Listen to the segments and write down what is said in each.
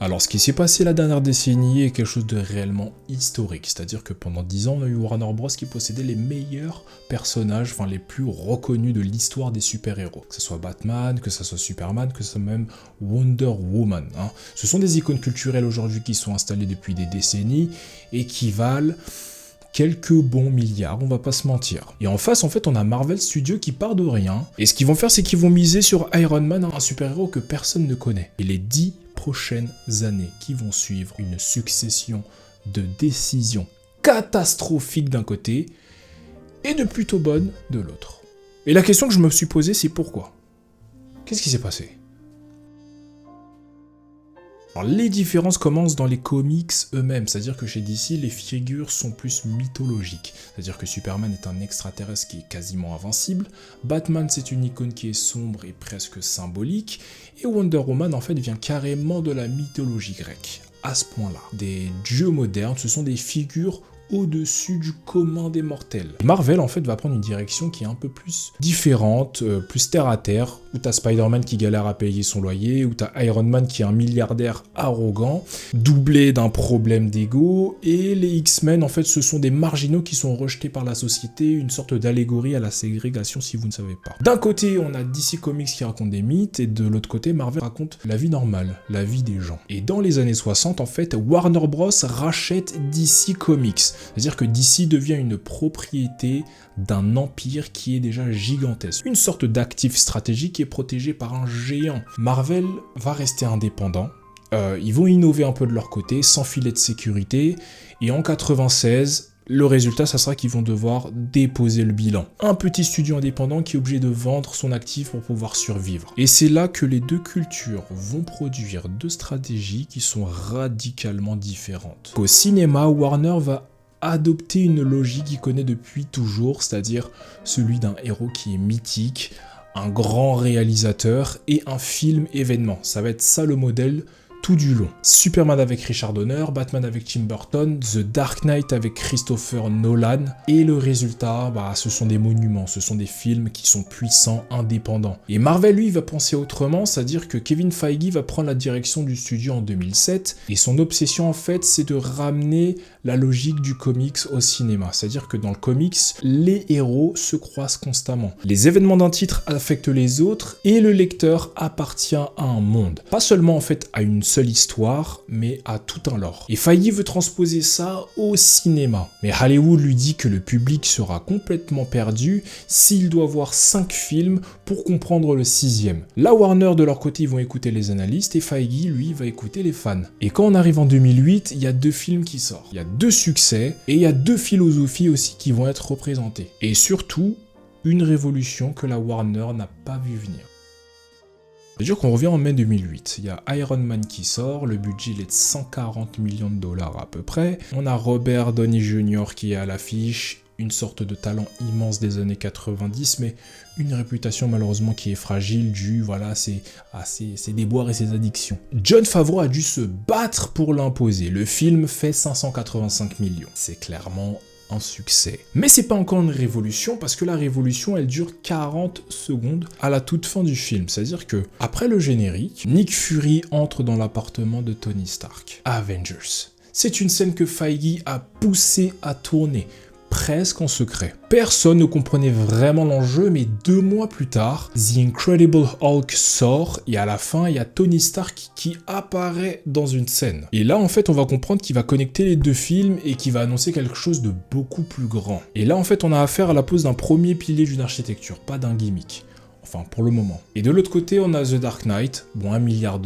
Alors ce qui s'est passé la dernière décennie est quelque chose de réellement historique, c'est-à-dire que pendant 10 ans on a eu Warner Bros qui possédait les meilleurs personnages, enfin les plus reconnus de l'histoire des super-héros, que ce soit Batman, que ce soit Superman, que ce soit même Wonder Woman. Ce sont des icônes culturelles aujourd'hui qui sont installées depuis des décennies et qui valent quelques bons milliards, on va pas se mentir. Et en face, en fait, on a Marvel Studios qui part de rien. Et ce qu'ils vont faire, c'est qu'ils vont miser sur Iron Man, un super-héros que personne ne connaît. Et les 10 prochaines années qui vont suivre, une succession de décisions catastrophiques d'un côté et de plutôt bonnes de l'autre. Et la question que je me suis posée, c'est pourquoi ? Qu'est-ce qui s'est passé ? Alors, les différences commencent dans les comics eux-mêmes, c'est-à-dire que chez DC, les figures sont plus mythologiques, c'est-à-dire que Superman est un extraterrestre qui est quasiment invincible, Batman c'est une icône qui est sombre et presque symbolique, et Wonder Woman en fait vient carrément de la mythologie grecque, à ce point-là. Des dieux modernes, ce sont des figures au-dessus du commun des mortels. Marvel en fait va prendre une direction qui est un peu plus différente, plus terre à terre, où t'as Spider-Man qui galère à payer son loyer, où t'as Iron Man qui est un milliardaire arrogant, doublé d'un problème d'ego, et les X-Men en fait ce sont des marginaux qui sont rejetés par la société, une sorte d'allégorie à la ségrégation si vous ne savez pas. D'un côté on a DC Comics qui raconte des mythes, et de l'autre côté Marvel raconte la vie normale, la vie des gens. Et dans les années 60 en fait, Warner Bros rachète DC Comics. C'est-à-dire que DC devient une propriété d'un empire qui est déjà gigantesque. Une sorte d'actif stratégique qui est protégé par un géant. Marvel va rester indépendant. Ils vont innover un peu de leur côté, sans filet de sécurité. Et en 96, le résultat, ça sera qu'ils vont devoir déposer le bilan. Un petit studio indépendant qui est obligé de vendre son actif pour pouvoir survivre. Et c'est là que les deux cultures vont produire deux stratégies qui sont radicalement différentes. Au cinéma, Warner va adopter une logique qu'il connaît depuis toujours, c'est-à-dire celui d'un héros qui est mythique, un grand réalisateur et un film événement. Ça va être ça le modèle tout du long. Superman avec Richard Donner, Batman avec Tim Burton, The Dark Knight avec Christopher Nolan, et le résultat, ce sont des monuments, ce sont des films qui sont puissants, indépendants. Et Marvel, lui, va penser autrement, c'est-à-dire que Kevin Feige va prendre la direction du studio en 2007, et son obsession, en fait, c'est de ramener la logique du comics au cinéma. C'est-à-dire que dans le comics, les héros se croisent constamment. Les événements d'un titre affectent les autres, et le lecteur appartient à un monde. Pas seulement, en fait, à une seule histoire, mais à tout un lore. Et Feige veut transposer ça au cinéma. Mais Hollywood lui dit que le public sera complètement perdu s'il doit voir 5 films pour comprendre le 6e. La Warner, de leur côté, ils vont écouter les analystes, et Feige, lui, va écouter les fans. Et quand on arrive en 2008, il y a 2 films qui sortent. Il y a 2 succès, et il y a 2 philosophies aussi qui vont être représentées. Et surtout, une révolution que la Warner n'a pas vu venir. C'est-à-dire qu'on revient en mai 2008, il y a Iron Man qui sort, le budget il est de 140 millions de dollars à peu près, on a Robert Downey Jr. qui est à l'affiche, une sorte de talent immense des années 90, mais une réputation malheureusement qui est fragile due à ses déboires et ses addictions. Jon Favreau a dû se battre pour l'imposer, le film fait 585 millions, c'est clairement un succès. Mais c'est pas encore une révolution, parce que la révolution elle dure 40 secondes à la toute fin du film. C'est-à-dire que après le générique, Nick Fury entre dans l'appartement de Tony Stark. Avengers. C'est une scène que Feige a poussé à tourner, presque en secret. Personne ne comprenait vraiment l'enjeu, mais 2 mois plus tard, The Incredible Hulk sort, et à la fin, il y a Tony Stark qui apparaît dans une scène. Et là, en fait, on va comprendre qu'il va connecter les 2 films et qu'il va annoncer quelque chose de beaucoup plus grand. Et là, en fait, on a affaire à la pose d'un premier pilier d'une architecture, pas d'un gimmick. Enfin, pour le moment. Et de l'autre côté, on a The Dark Knight, bon, $1 milliard,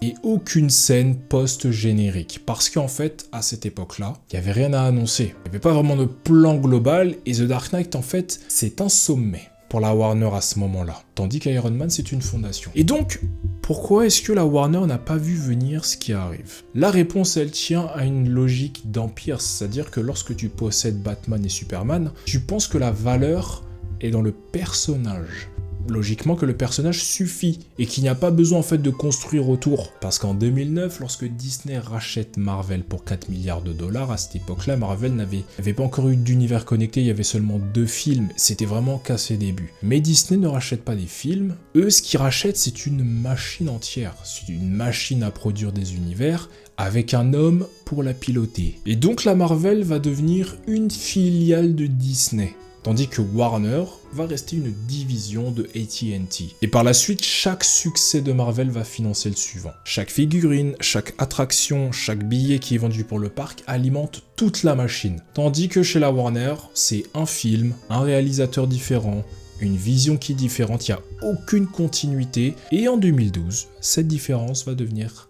et aucune scène post-générique. Parce qu'en fait, à cette époque-là, il n'y avait rien à annoncer. Il n'y avait pas vraiment de plan global, et The Dark Knight, en fait, c'est un sommet pour la Warner à ce moment-là. Tandis qu'Iron Man, c'est une fondation. Et donc, pourquoi est-ce que la Warner n'a pas vu venir ce qui arrive? La réponse, elle tient à une logique d'empire, c'est-à-dire que lorsque tu possèdes Batman et Superman, tu penses que la valeur est dans le personnage. logiquement que le personnage suffit et qu'il n'y a pas besoin en fait de construire autour. Parce qu'en 2009, lorsque Disney rachète Marvel pour 4 milliards de dollars, à cette époque-là, Marvel n'avait pas encore eu d'univers connecté, il y avait seulement 2 films, c'était vraiment qu'à ses débuts. Mais Disney ne rachète pas des films, eux ce qu'ils rachètent c'est une machine entière, c'est une machine à produire des univers, avec un homme pour la piloter. Et donc la Marvel va devenir une filiale de Disney. Tandis que Warner va rester une division de AT&T. Et par la suite, chaque succès de Marvel va financer le suivant. Chaque figurine, chaque attraction, chaque billet qui est vendu pour le parc alimente toute la machine. Tandis que chez la Warner, c'est un film, un réalisateur différent, une vision qui est différente, il n'y a aucune continuité. Et en 2012, cette différence va devenir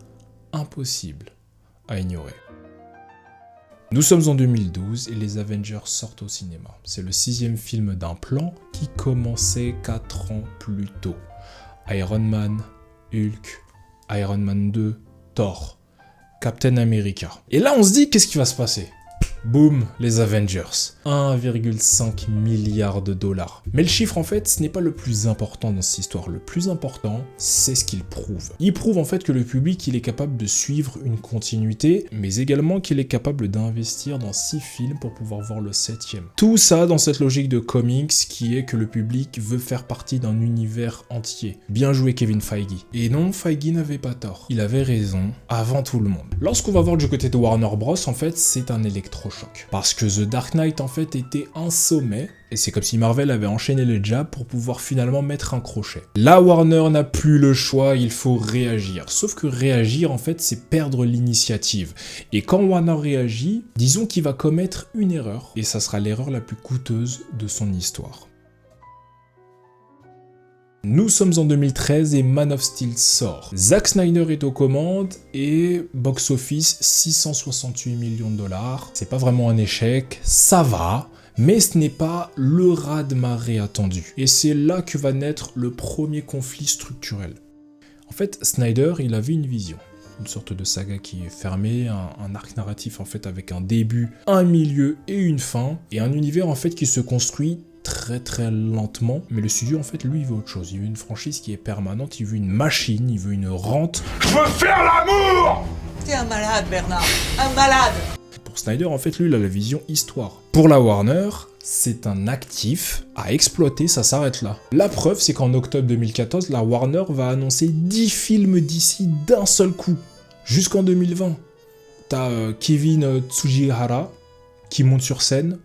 impossible à ignorer. Nous sommes en 2012 et les Avengers sortent au cinéma. C'est le 6e film d'un plan qui commençait 4 ans plus tôt. Iron Man, Hulk, Iron Man 2, Thor, Captain America. Et là on se dit qu'est-ce qui va se passer ? Boum, les Avengers. 1,5 milliard de dollars. Mais le chiffre en fait, ce n'est pas le plus important dans cette histoire. Le plus important, c'est ce qu'il prouve. Il prouve en fait que le public, il est capable de suivre une continuité, mais également qu'il est capable d'investir dans 6 films pour pouvoir voir le 7e. Tout ça dans cette logique de comics qui est que le public veut faire partie d'un univers entier. Bien joué Kevin Feige. Et non, Feige n'avait pas tort. Il avait raison avant tout le monde. Lorsqu'on va voir du côté de Warner Bros, en fait, c'est un électrochoc. Parce que The Dark Knight en fait était un sommet, et c'est comme si Marvel avait enchaîné les jabs pour pouvoir finalement mettre un crochet. Là, Warner n'a plus le choix, il faut réagir. Sauf que réagir en fait, c'est perdre l'initiative. Et quand Warner réagit, disons qu'il va commettre une erreur, et ça sera l'erreur la plus coûteuse de son histoire. Nous sommes en 2013 et Man of Steel sort. Zack Snyder est aux commandes et box office 668 millions de dollars. C'est pas vraiment un échec, ça va, mais ce n'est pas le raz-de-marée attendu. Et c'est là que va naître le premier conflit structurel. En fait, Snyder, il avait une vision. Une sorte de saga qui est fermée, un arc narratif en fait avec un début, un milieu et une fin, et un univers en fait qui se construit très lentement, mais le studio en fait lui il veut autre chose, il veut une franchise qui est permanente, il veut une machine, il veut une rente. Je veux faire l'amour! T'es un malade Bernard, un malade! Pour Snyder en fait lui il a la vision histoire. Pour la Warner, c'est un actif à exploiter, ça s'arrête là. La preuve c'est qu'en octobre 2014, la Warner va annoncer 10 films d'ici d'un seul coup, jusqu'en 2020. T'as Kevin Tsujihara qui monte sur scène,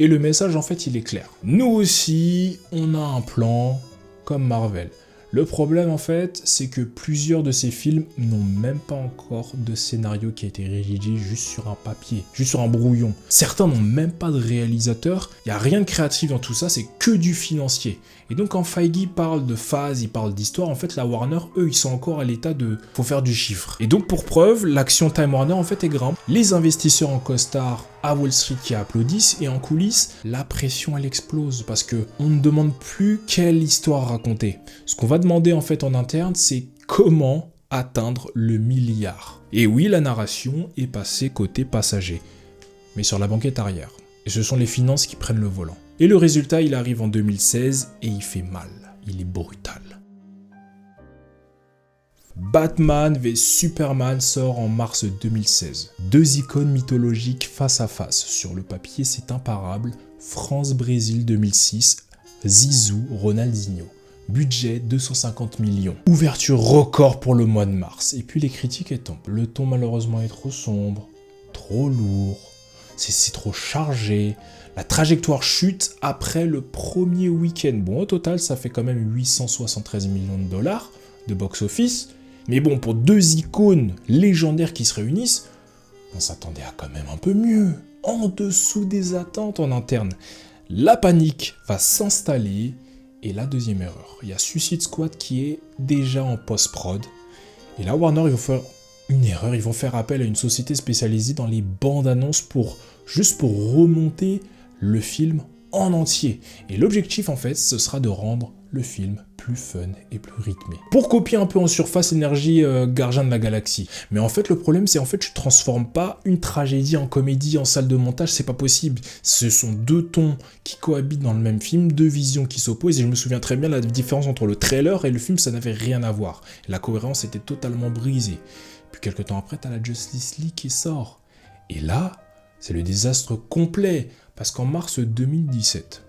et le message en fait il est clair. Nous aussi, on a un plan comme Marvel. Le problème en fait, c'est que plusieurs de ces films n'ont même pas encore de scénario qui a été rédigé juste sur un papier, juste sur un brouillon. Certains n'ont même pas de réalisateur, il n'y a rien de créatif dans tout ça, c'est que du financier. Et donc quand Feige parle de phase, il parle d'histoire, en fait la Warner, eux, ils sont encore à l'état de faut faire du chiffre. Et donc pour preuve, l'action Time Warner en fait est grande. Les investisseurs en costard à Wall Street qui applaudissent, et en coulisses, la pression elle explose parce que on ne demande plus quelle histoire raconter. Ce qu'on va demander en fait en interne, c'est comment atteindre le milliard. Et oui, la narration est passée côté passager, mais sur la banquette arrière. Et ce sont les finances qui prennent le volant. Et le résultat, il arrive en 2016 et il fait mal. Il est brutal. Batman v Superman sort en mars 2016. 2 icônes mythologiques face à face. Sur le papier, c'est imparable. France-Brésil 2006, Zizou, Ronaldinho. Budget 250 millions. Ouverture record pour le mois de mars. Et puis les critiques elles tombent. Le ton malheureusement est trop sombre, trop lourd, c'est trop chargé. La trajectoire chute après le premier week-end. Bon, au total, ça fait quand même 873 millions de dollars de box-office. Mais bon, pour 2 icônes légendaires qui se réunissent, on s'attendait à quand même un peu mieux. En dessous des attentes en interne. La panique va s'installer. Et la deuxième erreur, il y a Suicide Squad qui est déjà en post-prod. Et là, Warner, ils vont faire une erreur. Ils vont faire appel à une société spécialisée dans les bandes annonces juste pour remonter le film en entier. Et l'objectif, en fait, ce sera de rendre le film plus plus fun et plus rythmé. Pour copier un peu en surface l'énergie Gardien de la Galaxie. Mais en fait, le problème, c'est en fait, je transforme pas une tragédie en comédie en salle de montage, c'est pas possible. Ce sont deux tons qui cohabitent dans le même film, deux visions qui s'opposent, et je me souviens très bien la différence entre le trailer et le film, ça n'avait rien à voir. La cohérence était totalement brisée. Puis quelques temps après, t'as la Justice League qui sort. Et là, c'est le désastre complet, parce qu'en mars 2017,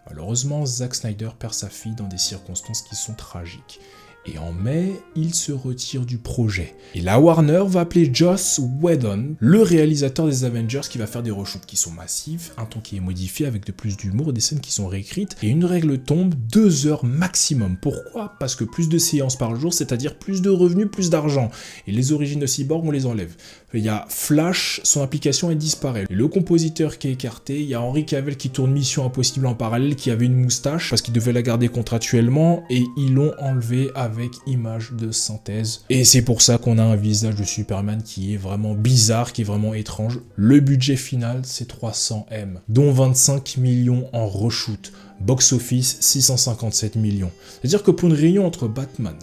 malheureusement, Zack Snyder perd sa fille dans des circonstances qui sont tragiques. Et en mai, il se retire du projet. Et la Warner va appeler Joss Whedon, le réalisateur des Avengers, qui va faire des reshoots qui sont massifs, un ton qui est modifié avec de plus d'humour, des scènes qui sont réécrites, et une règle tombe, 2 heures maximum. Pourquoi ? Parce que plus de séances par jour, c'est-à-dire plus de revenus, plus d'argent. Et les origines de Cyborg, on les enlève. Il y a Flash, son application elle disparaît. Le compositeur qui est écarté, il y a Henry Cavill qui tourne Mission Impossible en parallèle, qui avait une moustache, parce qu'il devait la garder contractuellement, et ils l'ont enlevé avec image de synthèse. Et c'est pour ça qu'on a un visage de Superman qui est vraiment bizarre, qui est vraiment étrange. Le budget final, c'est 300 M, dont 25 millions en reshoot. Box office, 657 millions. C'est-à-dire que pour une réunion entre Batman,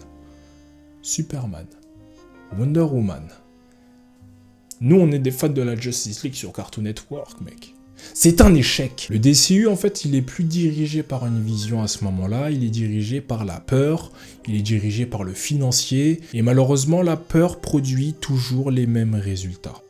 Superman, Wonder Woman, nous on est des fans de la Justice League sur Cartoon Network, mec. C'est un échec. Le DCU, en fait, il est plus dirigé par une vision à ce moment-là, il est dirigé par la peur, il est dirigé par le financier, et malheureusement, la peur produit toujours les mêmes résultats.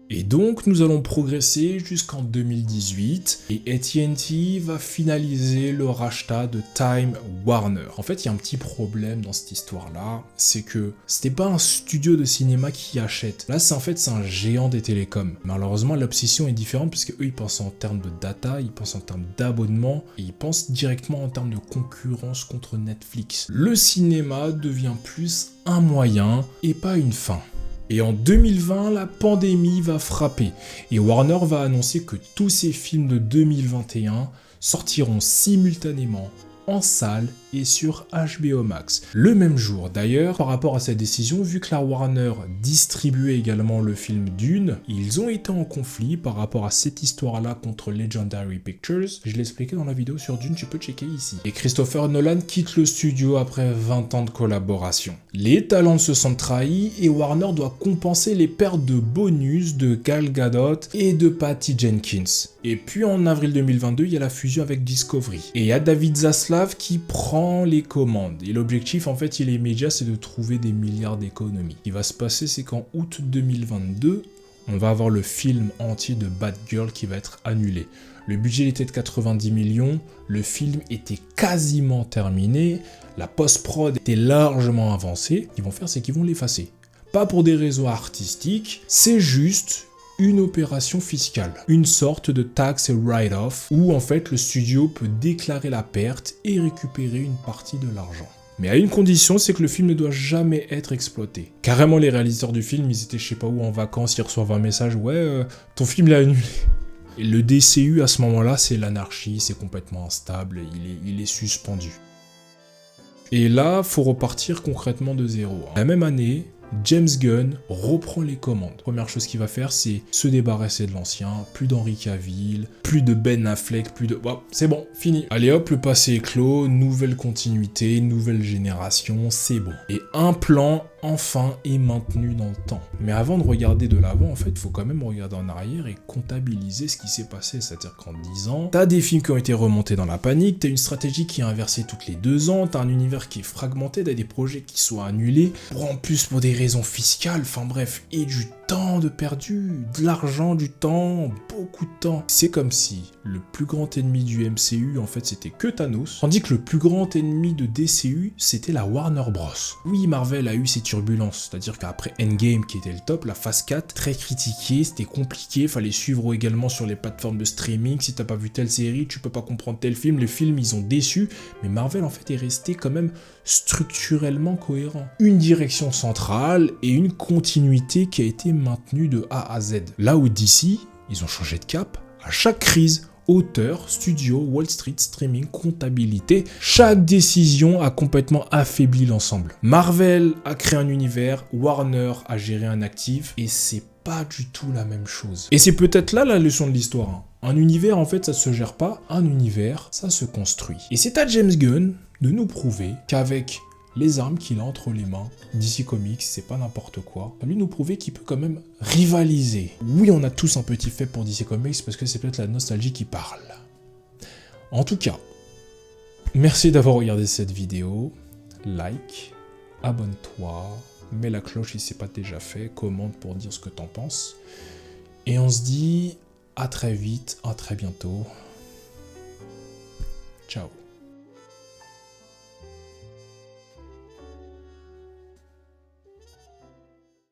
Et donc, nous allons progresser jusqu'en 2018, et AT&T va finaliser le rachat de Time Warner. En fait, il y a un petit problème dans cette histoire-là, c'est que c'était pas un studio de cinéma qui achète. Là, c'est un géant des télécoms. Malheureusement, l'obsession est différente, parce qu'eux, ils pensent en termes de data, ils pensent en termes d'abonnement, et ils pensent directement en termes de concurrence contre Netflix. Le cinéma devient plus un moyen, et pas une fin. Et en 2020, la pandémie va frapper et Warner va annoncer que tous ses films de 2021 sortiront simultanément en salle et sur HBO Max. Le même jour d'ailleurs, par rapport à cette décision, vu que la Warner distribuait également le film Dune, ils ont été en conflit par rapport à cette histoire-là contre Legendary Pictures. Je l'ai expliqué dans la vidéo sur Dune, tu peux checker ici. Et Christopher Nolan quitte le studio après 20 ans de collaboration. Les talents se sentent trahis et Warner doit compenser les pertes de bonus de Gal Gadot et de Patty Jenkins. Et puis en avril 2022, il y a la fusion avec Discovery. Et il y a David Zaslav qui prend les commandes. Et l'objectif, en fait, il est immédiat, c'est de trouver des milliards d'économies. Ce qui va se passer, c'est qu'en août 2022, on va avoir le film entier de Batgirl qui va être annulé. Le budget était de 90 millions, le film était quasiment terminé, la post-prod était largement avancée. Ce qu'ils vont faire, c'est qu'ils vont l'effacer. Pas pour des raisons artistiques, c'est juste une opération fiscale, une sorte de tax write-off où en fait le studio peut déclarer la perte et récupérer une partie de l'argent. Mais à une condition, c'est que le film ne doit jamais être exploité. Carrément, les réalisateurs du film, ils étaient je sais pas où en vacances, ils reçoivent un message, ouais, ton film l'a annulé. Et le DCU à ce moment-là, c'est l'anarchie, c'est complètement instable, il est suspendu. Et là, faut repartir concrètement de zéro. La même année, James Gunn reprend les commandes. Première chose qu'il va faire, c'est se débarrasser de l'ancien, plus d'Henry Cavill, plus de Ben Affleck, plus de... Bon, c'est bon, fini. Allez hop, le passé est clos, nouvelle continuité, nouvelle génération, c'est bon. Et un plan, enfin, est maintenu dans le temps. Mais avant de regarder de l'avant, en fait, il faut quand même regarder en arrière et comptabiliser ce qui s'est passé. C'est-à-dire qu'en 10 ans, t'as des films qui ont été remontés dans la panique, t'as une stratégie qui est inversée toutes les 2 ans, t'as un univers qui est fragmenté, t'as des projets qui sont annulés, pour des raisons fiscales, enfin bref, et du temps de perdu, de l'argent, du temps, beaucoup de temps. C'est comme si le plus grand ennemi du MCU, en fait, c'était que Thanos, tandis que le plus grand ennemi de DCU, c'était la Warner Bros. Oui, Marvel a eu ses turbulences, c'est-à-dire qu'après Endgame, qui était le top, la phase 4, très critiquée, c'était compliqué, fallait suivre également sur les plateformes de streaming, si t'as pas vu telle série, tu peux pas comprendre tel film, les films, ils ont déçu, mais Marvel, en fait, est resté quand même structurellement cohérent. Une direction centrale et une continuité qui a été maintenue de A à Z. Là où DC, ils ont changé de cap à chaque crise. Auteur, studio, Wall Street, streaming, comptabilité, chaque décision a complètement affaibli l'ensemble. Marvel a créé un univers, Warner a géré un actif, et c'est pas du tout la même chose. Et c'est peut-être là la leçon de l'histoire. Un univers, en fait, ça se gère pas. Un univers, ça se construit. Et c'est à James Gunn de nous prouver qu'avec les armes qu'il a entre les mains, DC Comics, c'est pas n'importe quoi. Lui nous prouver qu'il peut quand même rivaliser. Oui, on a tous un petit fait pour DC Comics parce que c'est peut-être la nostalgie qui parle. En tout cas, merci d'avoir regardé cette vidéo. Like, abonne-toi, mets la cloche si c'est pas déjà fait, commente pour dire ce que t'en penses. Et on se dit à très vite, à très bientôt. Ciao.